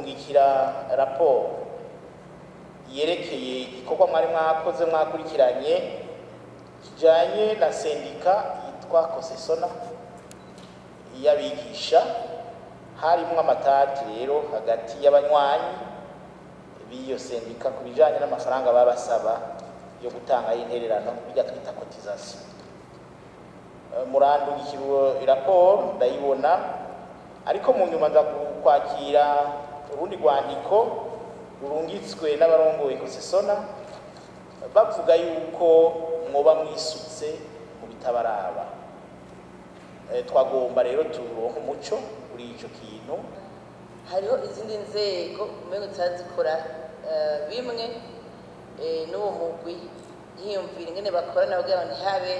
kuturungikira raporo yerekeye igikorwa mwari mwakoze mwakurikiranye kijanye na sendika yitwa kosesona y'abigisha. Harimwo amatati rero hagati y'abanywanyi b'iyo sendika ku bijanye n'amafaranga babasaba yo gutanga intererano bijya twita cotisation. Murandungikira iraporo ndayibona, ariko mu nyuma nza kwakira urundi rwandiko rurungitswe n'abarongoye kosesona bavuga yuko mwoba mwisutse mu bitabaraba. Twagomba rero turonke umuco kuri ico kintu. Hariho izindi nzego umengo zikora bimwe n'uwo mugwi yiyumvira ingene bakorana kugira ngo ntihabe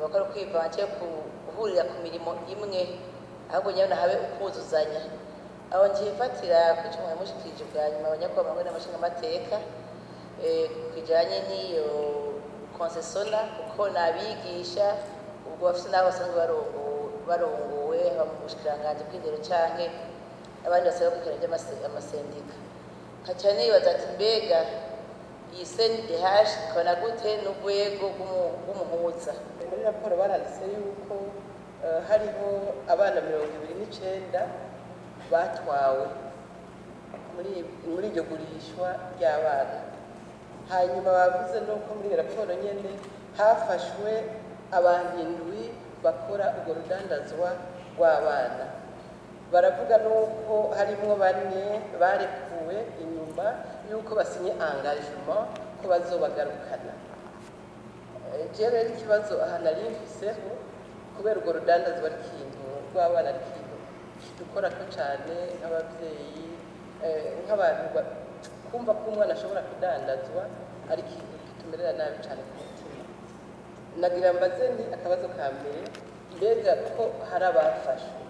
bakora kwivanga guhurira ku mirimo imwe, ahubwo nyabona habe ukuzuzanya. Aho ngiye fatira ku cyo mwamushikirije bwa nyuma abanyakubahwa hamwe n'amashinga amateka kujanye n'iyo konsesona, kuko nabigisha ubwo bafite n'abo basanzwe barongowe mu bushikiranganje bw'indero canke abandi basaba gukorera amasendika. Nkaca nibaza ati mbega iyi CNDH ikona gute n'urwego rw'umuhuza? Muri raporo baranditse yuko hariho abana 29 batwawe muri iryo gurishwa ry'abana. Hanyuma bavuze nuko muri raporo nyene hafashwe abantu 7 bakora urwo rudandazwa rw'abana. Baravuga nuko harimwo 4 barekuwe inyuma yuko basinye engagement ko bazobagarukana. Jewe ikibazo aha nari mfiseho kubera urwo rudandazwa rw'ikintu rw'abana rw'ikintu dukora ko cyane nk'abavyeyi, nk'abantu kumva ko umwana ashobora kudandazwa ari ikintu kitumerera nabi cyane ku mutima. Nagira mbaze ni akabazo ka mbere, mbega ko hari abafashwe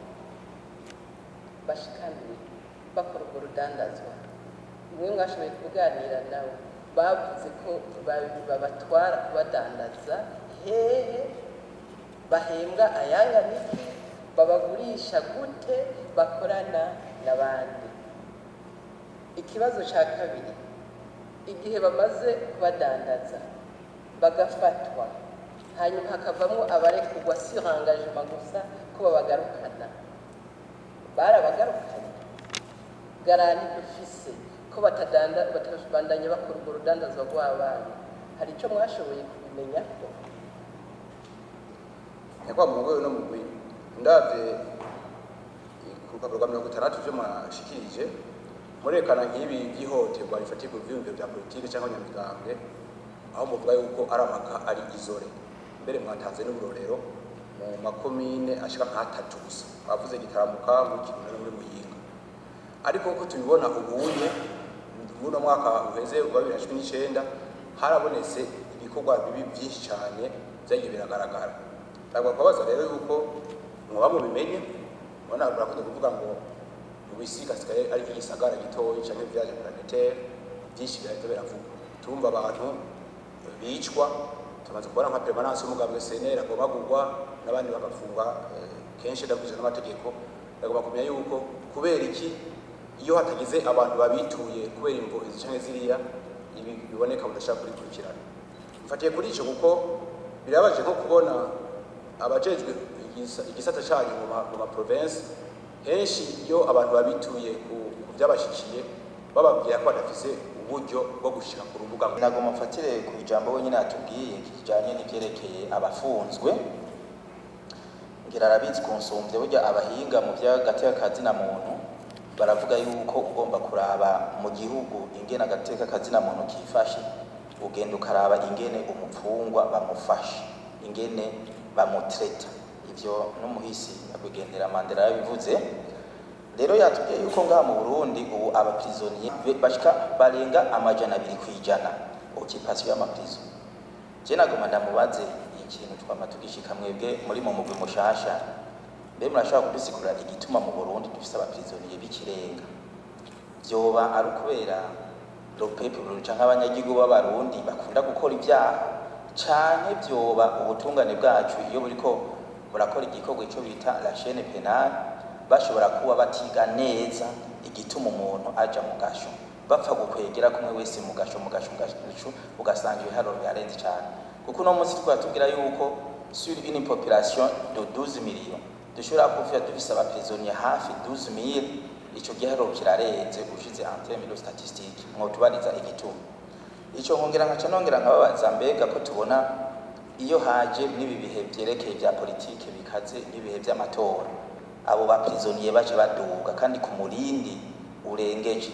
bashikaniwe bakora urwo rudandazwa, mwe mwashoboye kuganira nabo, bavuze ko babatwara kubadandaza hehe, bahembwa ayangana iki, babagurisha gute, bakorana n'abandi? Ikibazo cya kabiri, igihe bamaze kubadandaza bagafatwa hanyuma hakavamo abarekurwa sur engagement gusa ko babagarukana, barabagarukanye? Garanti dufise ko batabandanya bakora urwo rudandazwa rw'abana, hari icyo mwashoboye kubimenya ko? Nyakwa mu rwego no mu rwego ndavye ku rupapuro rwa 60 byo mwashikirije murekana nk'ibi gihoterwa rifatirwa ivyumviro bya politike cyangwa nyamigambwe, aho muvuga yuko ari amaka ari izore. Mbere mwatanze n'uburorero mu makomine ashika nka 3 gusa, bavuze Gitaramuka mu Kirundo no muri Muyinga. Ariko uko tubibona ubunye muno mwaka uheze wa 2019 harabonetse ibikorwa bibi byinshi cyane byagiye biragaragara. Ndagwa kwabaza rero yuko mwoba mu bimenye, bona barakuze kuvuga ngo ubisigasikaye ari igisagara gitoyi cyane vyaje planétaire byinshi byahita biravuga. Tumva abantu bicwa, tumaze kubona nka permanence y'umugambwe CNL agomba kugwa n'abandi bagafungwa kenshi ndakuje n'amategeko. Ndagomba kumenya yuko kubera iki iyo hatagize abantu babituye kubera imvo izi canke ziriya ibi biboneka budashaka kurikurikirana. Mfatiye kuri ico kuko birabaje nko kubona abajejwe igisata cyanyu mu province henshi iyo abantu babituye ku byabashikiye bababwira ko badafise uburyo bwo gushika ku rubuga. Nagomba mfatire ku ijambo wenyine atubwiye kijanye n'ivyerekeye abafunzwe. Ngira arabizi konsumvye burya abahinga mu by'agateka kazina muntu baravuga yuko ugomba kuraba mu gihugu ingene agateka kazina muntu kifashe, ugenda ukaraba ingene umupfungwa bamufashe, ingene bamutreta. Ivyo n'umuhisi nyakwigendera Mandela yabivuze. Rero yatubwiye yuko ngaha mu Burundi ubu abaprisonnier bashika barenga 200% occupation y'amaprizo. Je nagoma ndamubaze ikintu twama tugishika mwebwe muri mu mugwi mushasha, mbe murashaka kudusikura igituma mu Burundi dufise abaprisonnier b'ikirenga? Vyoba ari kubera le peuple canke abanyagihugu b'abarundi bakunda gukora ibyaha, canke vyoba ubutungane bwacu iyo buriko burakora igikorwa cyo bita la chaîne pénale bashobora kuba batiga neza igituma umuntu aja mu gasho, bapfa gukwegera kumwe wese mu gasho ugasanga ibiharuro byarenze cyane. Kuko uno munsi twatubwira yuko sur une population de 12 millions dushobora kuvuga dufise abaprisonniers hafi 12,000, ico giharuro kirarenze ushize en termes de statistique. Mwotubariza igituma ico, nkongera nkaca nongera nkababaza, mbega ko tubona iyo haje n'ibi bihe byerekeye bya politike bikaze n'ibihe by'amatora, abo baprisonniers baje baduga kandi ku murindi urengeje,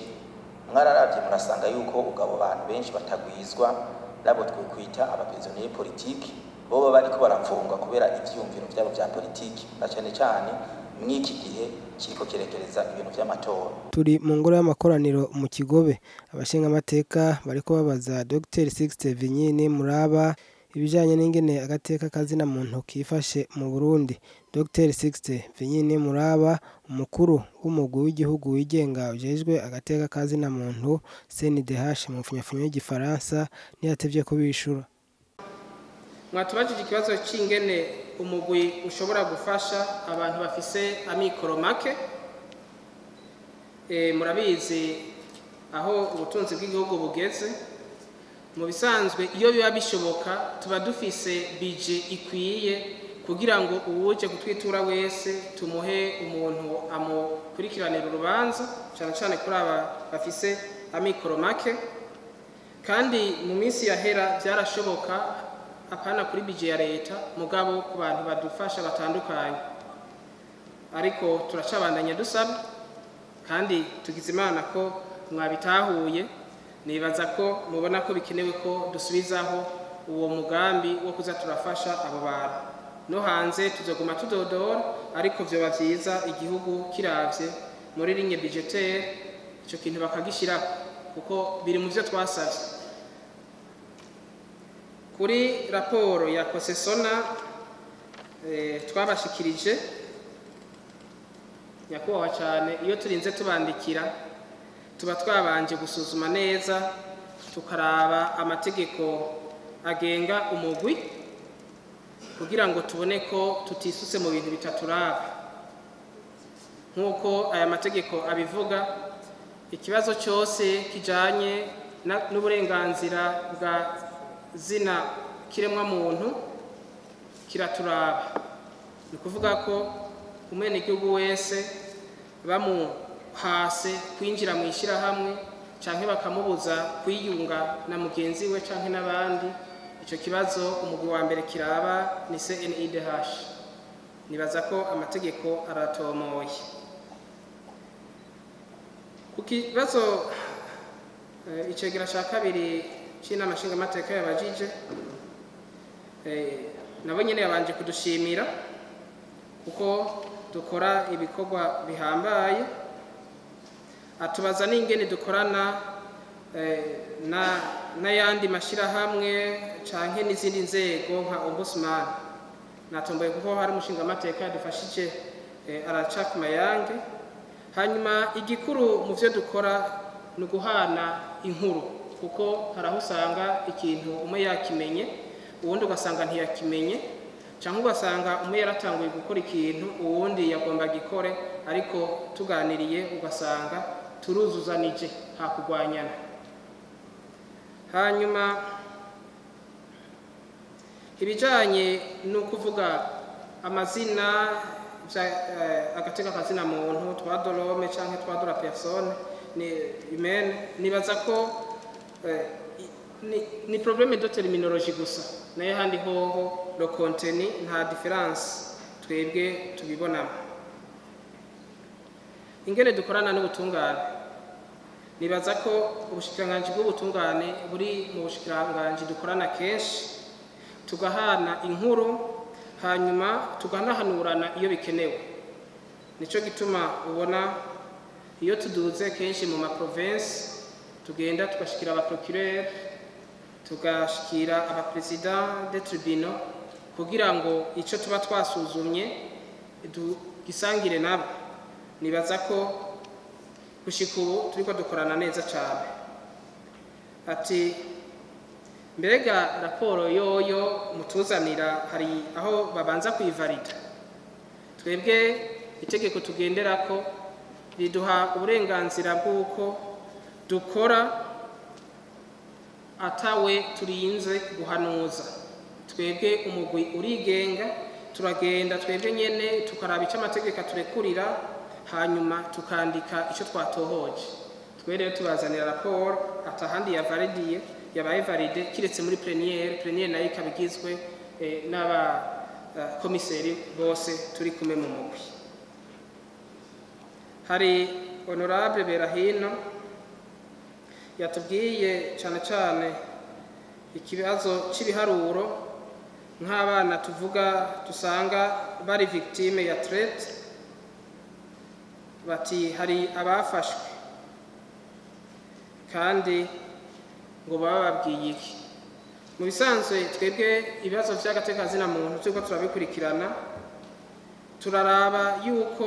mwararavye murasanga yuko ugabo bantu benshi batagwizwa nabo twikwita abaprisonniers politike, boba bariko barapfungwa kubera ivyumviro vyabo vya politike, na cyane cyane mw'iki gihe kiriko kirekereza ibintu vy'amatora. Turi mu ngoro y'amakoraniro mu Kigobe, abashinga amateka bariko babaza Dr. Sixte Vinyini Muraba ibijanye n'ingene agateka kazina muntu kifashe mu Burundi. Dr. Sixte Vinyini Muraba, umukuru w'umugwi w'igihugu wigenga ujejwe agateka kazina muntu CNDH mu mfunyafunyo y'igifaransa, ntiyatevye kubishura. Mwatubajije ikibazo c'ingene umugwi ushobora gufasha abantu bafise amikoro make. Murabizi aho ubutunzi bw'igihugu bugeze, mu bisanzwe iyo biba bishoboka tuba dufise budget ikwiye kugira ngo uwuje kutwitura wese tumuhe umuntu amukurikiranira urubanza, cyane cyane kuri aba bafise amikoro make. Kandi mu minsi yahera byarashoboka, apana kuri budget ya leta, mugabo ku bantu badufasha batandukanye. Ariko turacabandanya dusaba, kandi tugize Imana ko mwabitahuye. Nibaza ko mubona ko bikenewe ko dusubizaho uwo mugambi wo kuza turafasha abo bantu. No hanze tuzoguma tudodora, ariko vyoba vyiza igihugu kiravye muri ligne budgetaire ico kintu bakagishira, kuko biri mu vyo twasavye. Kuri raporo ya Kosesona twabashikirije, nyakubahwa cyane, iyo turinze tubandikira tuba twabanje gusuzuma neza, tukaraba amategeko agenga umugwi kugira ngo tubone ko tutisutse mu bintu bitaturaba. Nk'uko aya mategeko abivuga, ikibazo cyose kijanye n'uburenganzira bwa zina kiremwa muntu kiraturaba. Ni kuvuga ko umwenegihugu wese bamuhase kwinjira mu ishyirahamwe canke bakamubuza kwiyunga na mugenzi we canke n'abandi, ico kibazo umugwi wa mbere kiraba ni CNIDH. Nibaza ko amategeko aratomoye. Ku kibazo icegera ca kabiri c'inama nshingamateka yabajije, nabo nyene yabanje kudushimira kuko dukora ibikorwa bihambaye, atubaza n'ingene dukorana n'ayandi mashirahamwe canke n'izindi nzego nka ombudsman. Natomboye kuko hari umushingamateka yadufashije araca ku mayange. Hanyuma igikuru mu vyo dukora ni uguhana inkuru, kuko haraho usanga ikintu umwe yakimenye uwundi ugasanga ntiyakimenye, cyangwa ugasanga umwe yaratanguye gukora ikintu uwundi yagomba gikore, ariko tuganiriye ugasanga turuzuzanije hakugwanyana. Hanyuma ibijanye no kuvuga amazina agateka kazina muntu twa dorome canke twa dora personne ni humaine, nibaza ko ni problème de terminologie gusa, naye handi hoho le contenu nta difference twebwe tubibonamo. Ingene dukorana n'ubutungane, nibaza ko ubushikiranganji bw'ubutungane buri mu bushikiranganji dukorana kenshi, tugahana inkuru hanyuma tuganahanurana iyo bikenewe. Nico gituma ubona iyo tuduze kenshi mu maprovince tugenda tugashikira abaprocureur, tugashikira abapresident de tribunal kugira ngo ico tuba twasuzumye gisangire nabo. Nibaza ko gushika ubu turiko dukorana neza cyane. Ati mbega raporo yoyo mutuzanira hari aho babanza kuyivalida? Twebwe itegeko tugenderako riduha uburenganzira bw'uko dukora atawe turinze guhanuza. Twebwe umugwi urigenga, turagenda twebwe nyene tukaraba icyo amategeko aturekurira, hanyuma tukandika icyo twatohoje. Twe rero tubazanira raporo atahandi yabaye valide kiretse muri plénière nayo ikabigizwe n'aba komiseri bose turi kumwe mu mugwi. Hari honorable Berahino yatubwiye cyane ikibazo cy'ibiharuro nk'abana tuvuga dusanga bari victime ya traite, bati hari abafashwe kandi ngo baba babwiye iki. Mu bisanzwe twebwe ibibazo by'agatekazina muntu turiko turabikurikirana, turaraba yuko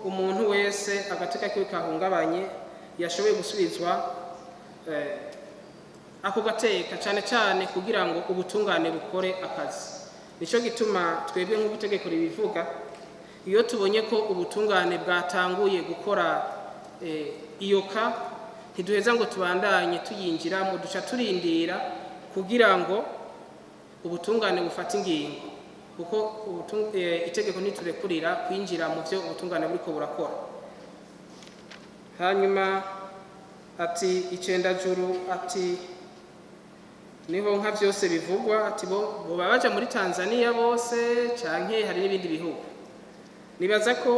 umuntu wese agateka kiwe kahungabanye yashoboye gusubizwa ako gateka cyane kugira ngo ubutungane bukore akazi. Nico gituma twebwe nk'ubutegeko ribivuga, iyo tubonye ko ubutungane bwatanguye gukora iyoka, ntiduheza ngo tubandanye tuyinjiramo, duca turindira kugira ngo ubutungane bufate ingingo, kuko itegeko ntiturekurira kwinjira mu byo ubutungane buriko burakora. Hanyuma ati icendajuru, ati niho nka byose bivugwa, ati bo babaja muri Tanzania bose canke hari n'ibindi bihugu. Nibaza ko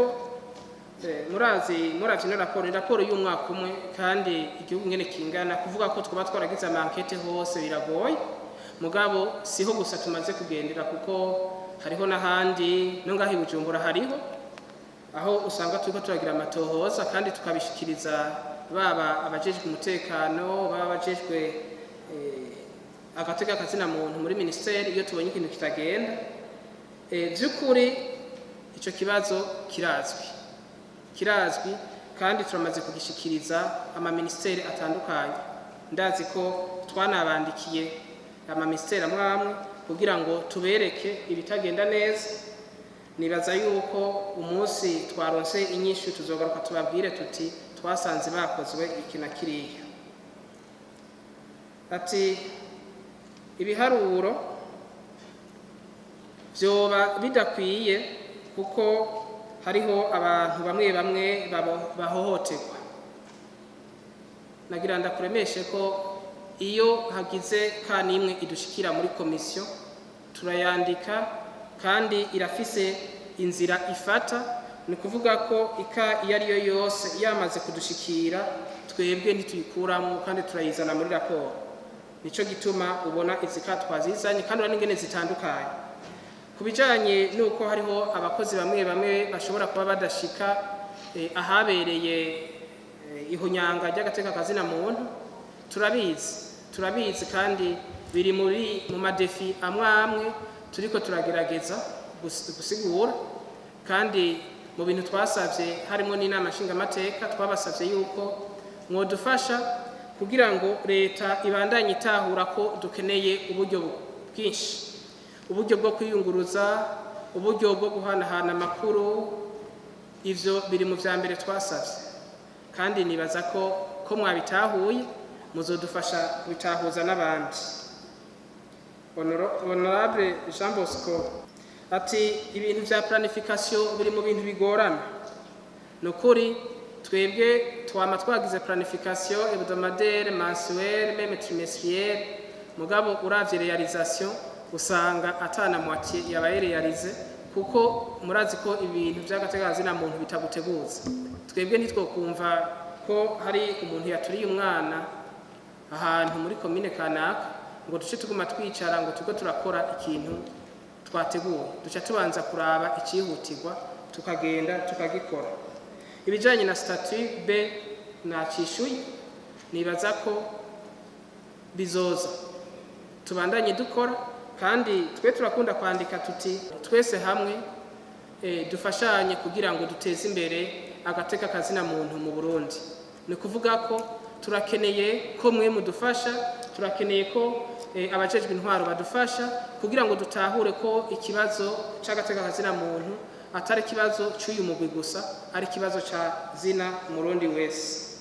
murazi no raporo y'umwaka umwe, kandi igihugu ngene kingana, kuvuga ko twaba twaragize amankete hose biragoye. Mugabo siho gusa tumaze kugendera, kuko hariho n'ahandi no ngaho i Bujumbura hariho aho usanga turiko turagira amatohoza kandi tukabishikiriza baba abajejwe umutekano, baba abajejwe agateka kazina muntu muri ministeri. Iyo tubonye ikintu kitagenda by'ukuri, ico kibazo kirazwi kandi turamaze kugishikiriza amaministeri atandukanye. Ndazi ko twanabandikiye amaministeri amwamwe kugira ngo tubereke ibitagenda neza. Nibaza yuko umunsi twaronse inyishu tuzogaruka tubabwire tuti twasanze bakozwe iki na kiriya. Ati ibiharuro vyoba bidakwiye kuko hariho abantu bamwe bahohoterwa. Nagira ndakuremeshe ko iyo hagize kanimwe idushikira muri komisiyo turayandika, kandi irafise inzira ifata. Ni kuvuga ko iyo ariyo yose yamaze kudushikira, twebwe ntituyikuramo kandi turayizana muri raporo. Nico gituma ubona izika twazizanye, kandi urabona ingene zitandukanye. Kubijanye nuko hariho abakozi bamwe bashobora kuba badashika ahabereye ihonyanga ry'agateka kazina muntu, turabizi kandi biri mu madefi amwe turiko turagerageza gusigura. Kandi mu bintu twasavye harimo n'inama nshingamateka, twabasavye yuko mwodufasha kugira ngo leta ibandanye itahura ko dukeneye uburyo bwinshi, uburyo bwo kwiyunguruza, uburyo bwo guhanahana amakuru. Ivyo biri mu vya mbere twasavye, kandi nibaza ko mwabitahuye, muzodufasha kubitahuza n'abandi. Honorable Jean Bosco ati ibintu vya planification biri mu bintu bigorana. Nukuri twebwe twama twagize planification hebdomadaire, mensuelle, même trimestrielle, mugabo uravye réalisation usanga atana moitié yabaye réalisé, kuko murazi ko ibintu vy'agategazi na muntu bitaguteguza. Twebwe ntitwokumva ko hari umuntu yaturiye umwana ahantu muri commune kanaka ngo duce tuguma twicara ngo tuko turakora ikintu twateguye. Duca tubanza kuraba ikihutirwa tukagenda tukagikora. Ibijanye na statut B nacishuye, nibaza ko bizoza tubandanye dukora, kandi twe turakunda kwandika tuti twese hamwe dufashanye kugira ngo duteze imbere agateka kazina muntu mu Burundi. Ni kuvuga ko turakeneye ko mwe mudufasha, turakeneye ko abajejwe intwaro badufasha kugira ngo dutahure ko ikibazo c'agateka kazina muntu atari ikibazo cy'uyu mugwi gusa, ari ikibazo ca zina Murundi wese.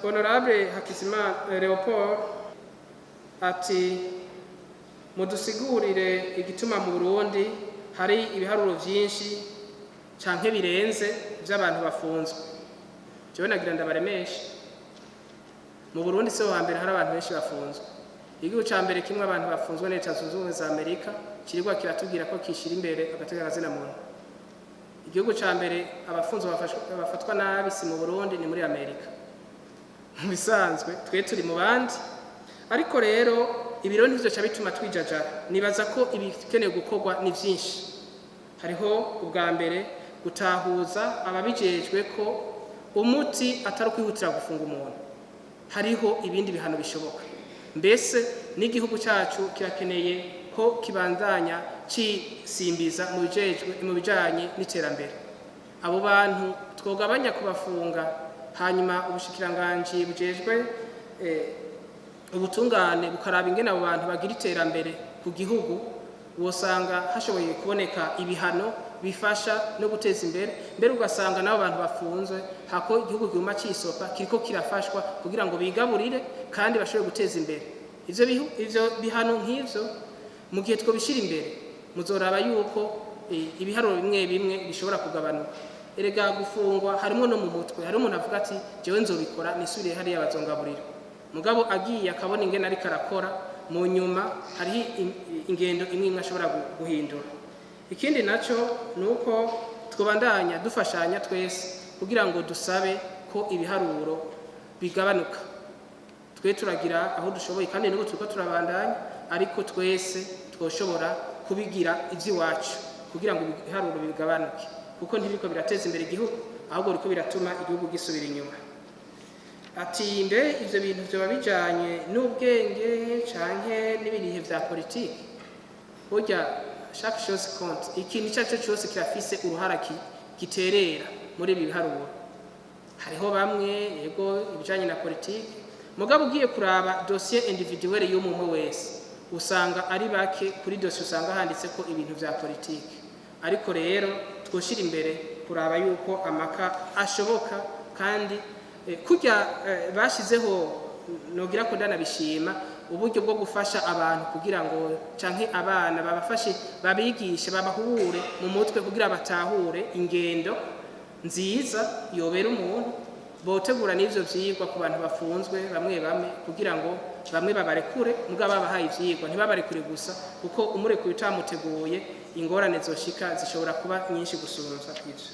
Honorable Hakizimana Leopold ati mudusigurire igituma mu Burundi hari ibiharuro vyinshi canke birenze vy'abantu bafunzwe. Jewe nagira ndabaremeshe, mu Burundi se wa mbere hari abantu benshi bafunzwe. Igihugu ca mbere kimwe abantu bafunzwe na Leta Zunze Ubumwe za Amerika kirigwa kiratubwira ko kishira imbere agateka kazina muntu. Igihugu ca mbere abafunzwe bafatwa nabi si mu Burundi ni muri Amerika. Mu bisanzwe twe turi mu bandi, ariko rero ibiro nivyo ca bituma twijaja. Nibaza ko ibikenewe gukorwa ni vyinshi. Hariho ubwa mbere gutahuza ababijejwe ko umuti atari kwihutira gufunga umuntu, hariho ibindi bihano bishoboka. Mbese n'igihugu cyacu kirakeneye ko kibandanya cisimbiza mu bijanye n'iterambere. Abo bantu twogabanya kubafunga, hanyuma ubushikiranganji bujejwe ubutungane bukaraba ingene abo bantu bagira iterambere ku gihugu, wosanga hashoboye kuboneka ibihano bifasha no guteza imbere. Mbere ugasanga n'abo bantu bafunzwe hako igihugu gihuma cisopa kiriko kirafashwa kugira ngo bigaburire kandi bashobore guteza imbere. Ivyo bihano nk'ivyo mu gihe twobishira imbere, muzoraba yuko ibiharuro bimwe bimwe bishobora kugabanuka. Erega gufungwa harimo no mu mutwe, hari umuntu avuga ati jewe nzobikora nisubire hariya bazongaburira, mugabo agiye akabona ingene ariko arakora, mu nyuma hari ingendo imwe ashobora guhindura. Ikindi naco nuko twobandanya dufashanya twese kugira ngo dusabe ko ibiharuro bigabanuka. Twe turagira aho dushoboye kandi nuko turiko turabandanya, ariko twese twoshobora kubigira ivy'iwacu kugira ngo ibiharuro bigabanuke, kuko ntibiriko birateza imbere igihugu, ahubwo biriko biratuma igihugu gisubira inyuma. Ati mbe ivyo bintu vyoba bijanye n'ubwenge canke n'ibirihe vya politiki? Burya chaque chose compte, ikintu cyacu cyose kirafise uruhara giterera muri ibi biharuro. Hariho bamwe yego ibijanye na politiki, mugabo ugiye kuraba dossier individuelle y'umwe wese usanga ari bake kuri dossier usanga handitse ko ibintu vya politiki. Ariko rero twoshira imbere kuraba yuko amaka ashoboka, kandi kurya bashizeho nogira ko ndanabishima uburyo bwo gufasha abantu kugira ngo canke abana babafashe babigishe babahure mu mutwe kugira batahure ingendo nziza yobera umuntu, botegura n'ivyo vyigwa ku bantu bafunzwe bamwe kugira ngo bamwe babarekure, mugabo babahaye ivyigwa ntibabarekure gusa, kuko umurekuye utamuteguye ingorane zoshika zishobora kuba nyinshi gusumvya ivyo.